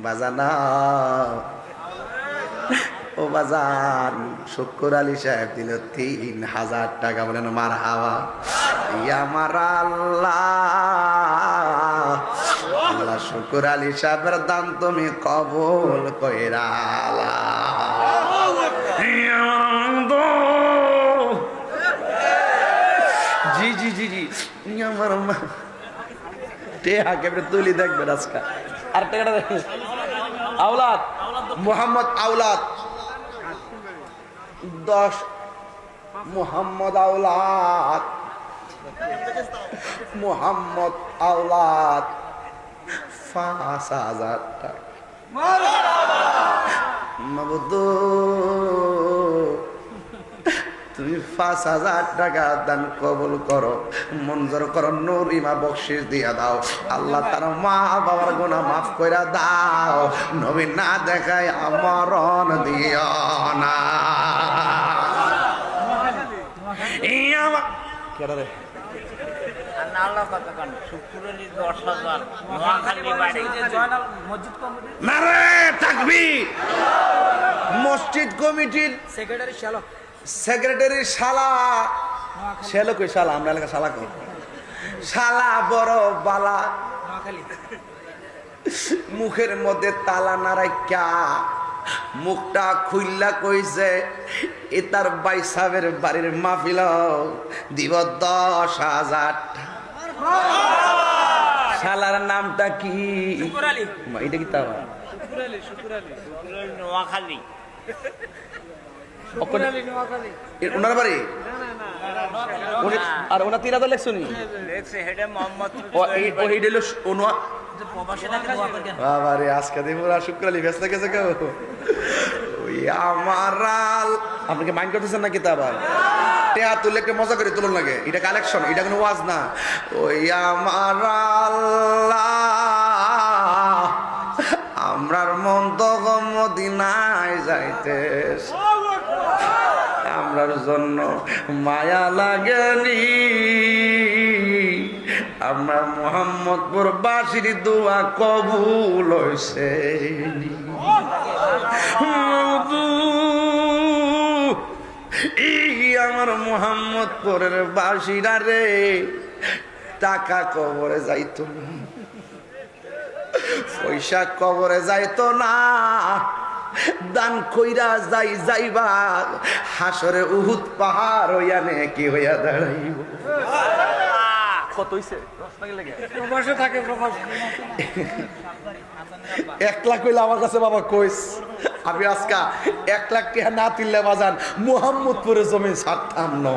বাজানা ও বাজান শুক্কুর আলী সাহেব দিল ৩,০০০ টাকা। বলেন মারহাবা। আমার আল্লাহ আল্লাহ শুক্কুর আলী সাহেবের দান তুমি কবুল কইরা। জি জি জি জি আমার টেহাকে তুলি দেখবেন আজকে। আর টাকাটা দেখেন আওলাদ মোহাম্মদ আওলাদ 10 মোহাম্মদ আওলাদ মোহাম্মদ আওলাদ ৫,০০০ টাকা। মাবুদু তুমি ৫,০০০ টাকা দান কবুল করো, মঞ্জুর করো, নূর ইমা বকশিস দিয়া দাও। আল্লাহ তার মা বাবার গুনাহ মাফ কইরা দাও। নবী না দেখায় আমরণ দিও না। মসজিদ কমিটির সেক্রেটারি শালা শেলো কই শালা, আমরা এলাকা শালা কই শালা বড় বালা মুখের মধ্যে তালা নারাইকা মুখটা খুইল্লা কইছে এ তার ভাই সাহেবের বাড়ির মাহফিল দিব ১০,০০০ টাকা। শালার নামটা কি? এটা কি তাও নোয়াখালী ওনার বাড়ি আর ওনার তিরাদা লেখছনি বাবারে আজকে দিব শুক্র আলী ব্যস্ত গেছে কেউ ওই আমারাল। আপনাকে মাইন্ড করতেছেন না কিতাব টেয়া তুলে একটু মজা করে তুলুন লাগে, এটা কালেকশন, এটা কোনো ওয়াজ না। ওই আমারাল আমরার মন তো মদিনায় যাইতে আমরার জন্য মায়া লাগেনি, আমরা মোহাম্মদপুর বাসির দোয়া কবুল হইছে। আমার মোহাম্মদপুরের বাসিরা রে টাকা কবরে যাইতো না, পয়সা কবরে যাইতো না, দান কইরা যাইবা হাসরে উহুদ পাহাড় হইয়া নে কি হইয়া দাঁড়াইব। কত হইছে 1 লাখ হইলে আমার কাছে বাবা কইস আমি আজকা 1 লাখ টাকা না তুললে বাজান মোহাম্মদপুরে জমি ছাড়তাম না।